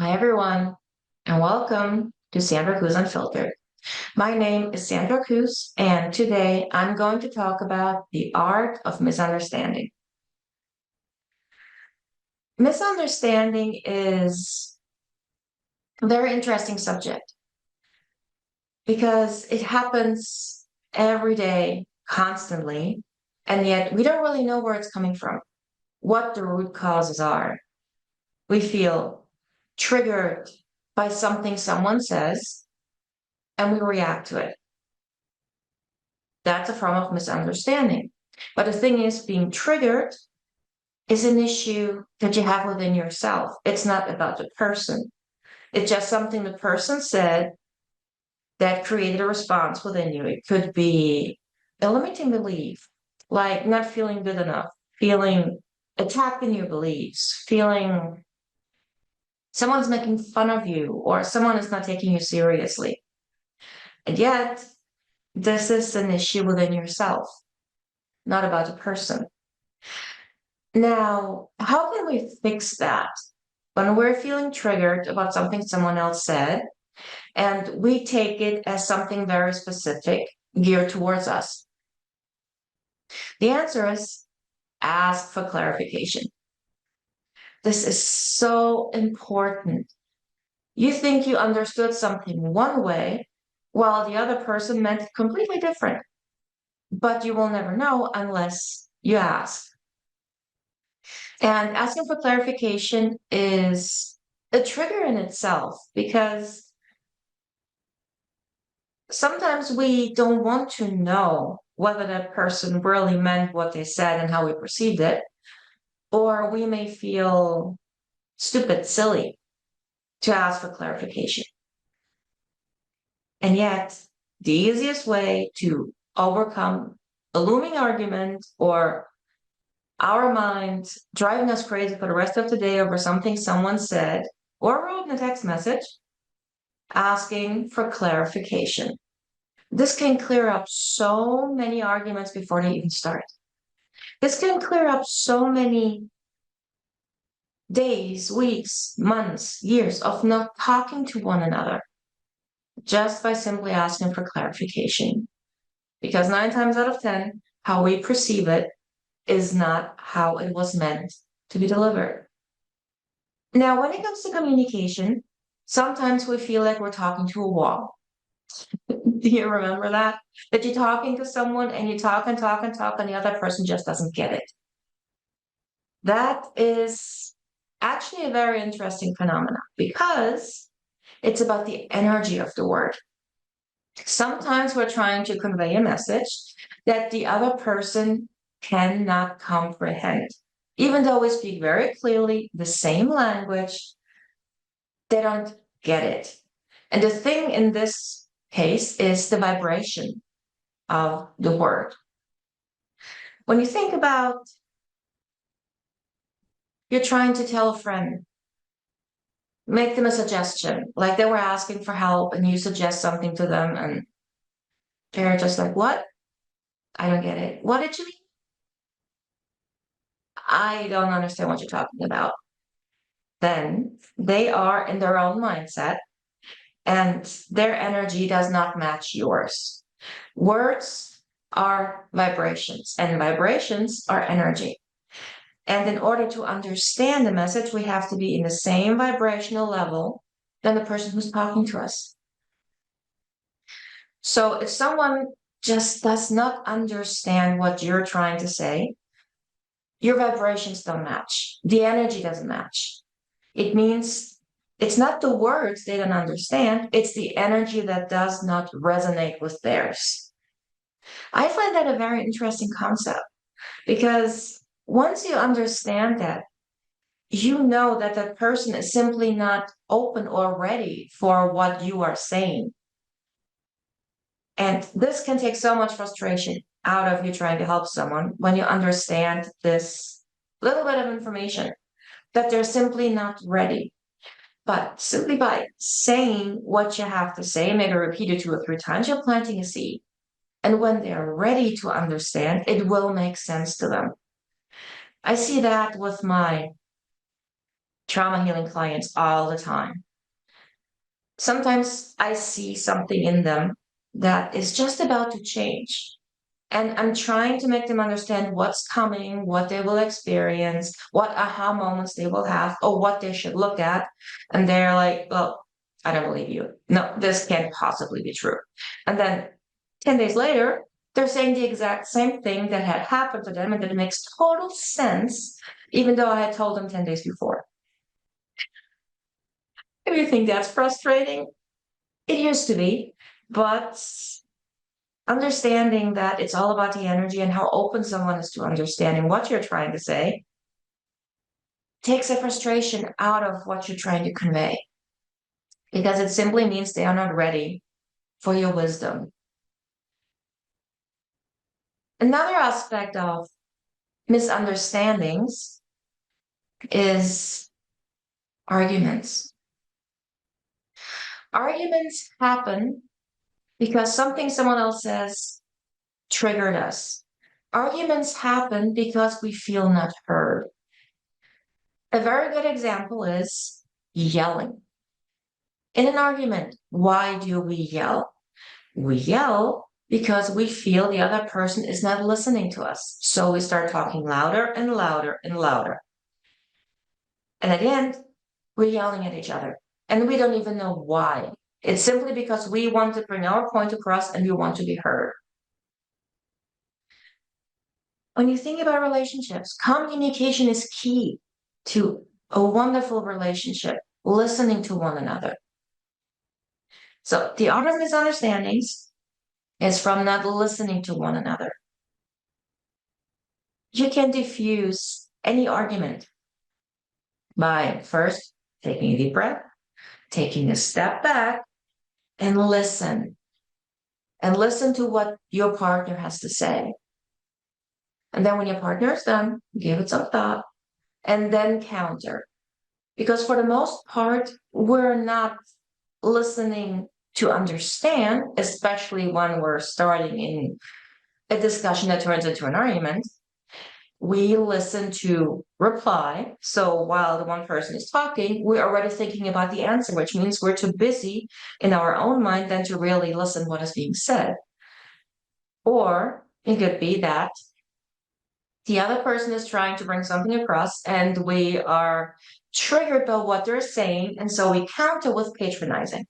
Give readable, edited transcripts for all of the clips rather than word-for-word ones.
Hi, everyone, and welcome to Sandra Cruz Unfiltered. My name is Sandra Cruz, and today I'm going to talk about the art of misunderstanding. Misunderstanding is a very interesting subject because it happens every day, constantly, and yet we don't really know where it's coming from, what the root causes are. We feel triggered by something someone says, and we react to it. That's a form of misunderstanding. But the thing is, being triggered is an issue that you have within yourself. It's not about the person. It's just something the person said that created a response within you. It could be a limiting belief, like not feeling good enough, feeling attacked in your beliefs, feeling someone's making fun of you, or someone is not taking you seriously. And yet, this is an issue within yourself, not about the person. Now, how can we fix that when we're feeling triggered about something someone else said and we take it as something very specific geared towards us? The answer is ask for clarification. This is so important. You think you understood something one way while the other person meant it completely different, but you will never know unless you ask. And asking for clarification is a trigger in itself because sometimes we don't want to know whether that person really meant what they said and how we perceived it, or we may feel stupid, silly to ask for clarification. And yet, the easiest way to overcome a looming argument or our mind driving us crazy for the rest of the day over something someone said or wrote in a text message, asking for clarification. This can clear up so many arguments before they even start. This can clear up so many days, weeks, months, years of not talking to one another just by simply asking for clarification. Because 9 times out of 10, how we perceive it is not how it was meant to be delivered. Now, when it comes to communication, sometimes we feel like we're talking to a wall. Do you remember that? That you're talking to someone and you talk and talk and talk, and the other person just doesn't get it. That is actually a very interesting phenomenon because it's about the energy of the word. Sometimes we're trying to convey a message that the other person cannot comprehend. Even though we speak very clearly the same language, they don't get it. And the thing in this case is the vibration of the word. When you think about you're trying to tell a friend, make them a suggestion, like they were asking for help and you suggest something to them and they're just like, what? I don't get it. What did you mean? I don't understand what you're talking about. Then they are in their own mindset and their energy does not match yours. Words are vibrations and vibrations are energy. And in order to understand the message, we have to be in the same vibrational level than the person who's talking to us. So if someone just does not understand what you're trying to say, your vibrations don't match. The energy doesn't match. It means it's not the words they don't understand, it's the energy that does not resonate with theirs. I find that a very interesting concept because once you understand that, you know that that person is simply not open or ready for what you are saying. And this can take so much frustration out of you trying to help someone when you understand this little bit of information that they're simply not ready. But simply by saying what you have to say, maybe repeat it 2 or 3 times, you're planting a seed. And when they're ready to understand, it will make sense to them. I see that with my trauma healing clients all the time. Sometimes I see something in them that is just about to change. And I'm trying to make them understand what's coming, what they will experience, what aha moments they will have, or what they should look at. And they're like, well, I don't believe you. No, this can't possibly be true. And then 10 days later, they're saying the exact same thing that had happened to them, and that it makes total sense, even though I had told them 10 days before. If you think that's frustrating, it used to be, but understanding that it's all about the energy and how open someone is to understanding what you're trying to say takes the frustration out of what you're trying to convey, because it simply means they are not ready for your wisdom. Another aspect of misunderstandings is arguments. Arguments happen because something someone else says triggered us. Arguments happen because we feel not heard. A very good example is yelling. In an argument, why do we yell? We yell because we feel the other person is not listening to us. So we start talking louder and louder and louder. And at the end, we're yelling at each other. And we don't even know why. It's simply because we want to bring our point across and we want to be heard. When you think about relationships, communication is key to a wonderful relationship, listening to one another. So the art of misunderstandings is from not listening to one another. You can diffuse any argument by first taking a deep breath, taking a step back, and listen. And listen to what your partner has to say. And then when your partner is done, give it some thought and then counter. Because for the most part, we're not listening to understand, especially when we're starting in a discussion that turns into an argument. We listen to reply. So while the one person is talking, we're already thinking about the answer, which means we're too busy in our own mind than to really listen what is being said. Or it could be that the other person is trying to bring something across and we are triggered by what they're saying. And so we counter with patronizing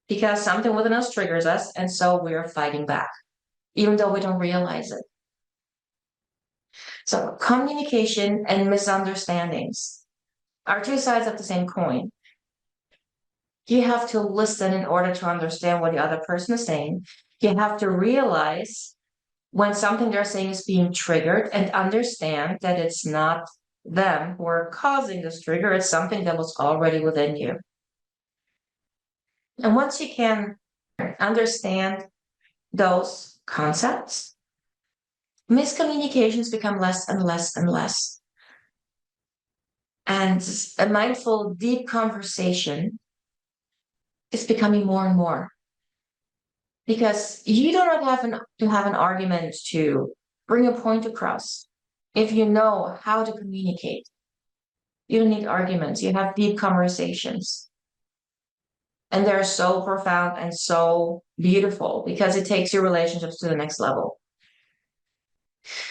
because something within us triggers us. And so we're fighting back, even though we don't realize it. So communication and misunderstandings are two sides of the same coin. You have to listen in order to understand what the other person is saying. You have to realize when something they're saying is being triggered and understand that it's not them who are causing this trigger, it's something that was already within you. And once you can understand those concepts, miscommunications become less and less and less. And a mindful, deep conversation is becoming more and more. Because you do not have to have an argument to bring a point across. If you know how to communicate, you don't need arguments. You have deep conversations. And they're so profound and so beautiful because it takes your relationships to the next level.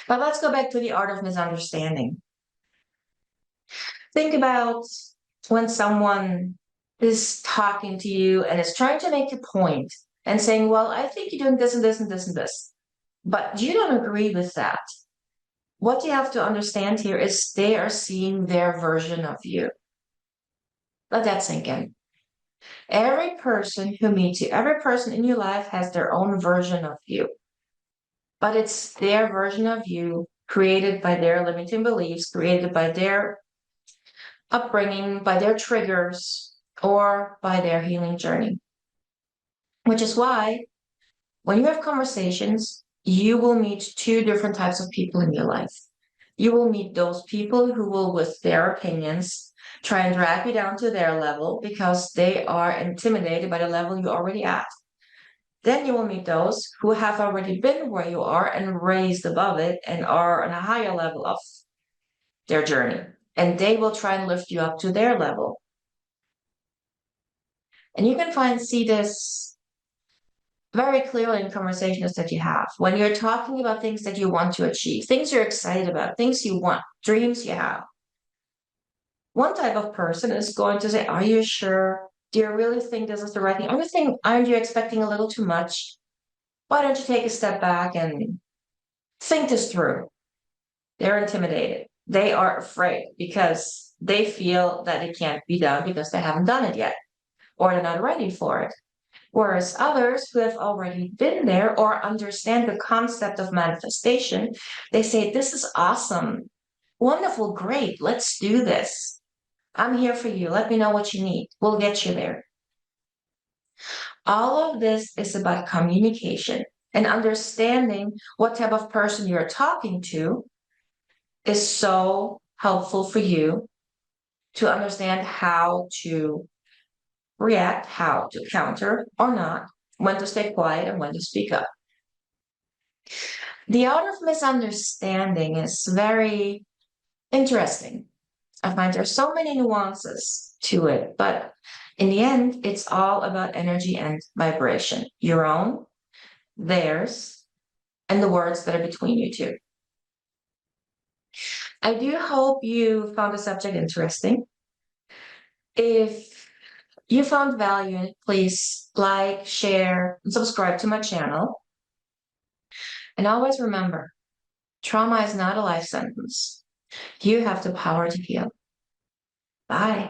But let's go back to the art of misunderstanding. Think about when someone is talking to you and is trying to make a point and saying, well, I think you're doing this and this and this and this, but you don't agree with that. What you have to understand here is they are seeing their version of you. Let that sink in. Every person who meets you, every person in your life has their own version of you. But it's their version of you created by their limiting beliefs, created by their upbringing, by their triggers, or by their healing journey. Which is why when you have conversations, you will meet two different types of people in your life. You will meet those people who will, with their opinions, try and drag you down to their level because they are intimidated by the level you're already at. Then you will meet those who have already been where you are and raised above it and are on a higher level of their journey. and they will try and lift you up to their level. And you can see this very clearly in conversations that you have. When you're talking about things that you want to achieve, things you're excited about, things you want, dreams you have. One type of person is going to say, are you sure? Do you really think this is the right thing? Aren't you expecting a little too much? Why don't you take a step back and think this through? They're intimidated. They are afraid because they feel that it can't be done because they haven't done it yet, or they're not ready for it. Whereas others who have already been there or understand the concept of manifestation, they say, this is awesome, wonderful, great, let's do this. I'm here for you. Let me know what you need. We'll get you there. All of this is about communication and understanding what type of person you're talking to is so helpful for you to understand how to react, how to counter or not, when to stay quiet and when to speak up. The art of misunderstanding is very interesting. I find there's so many nuances to it, but in the end, it's all about energy and vibration, your own, theirs, and the words that are between you two. I do hope you found the subject interesting. If you found value in it, please like, share, and subscribe to my channel. And always remember, trauma is not a life sentence. You have the power to heal. Bye.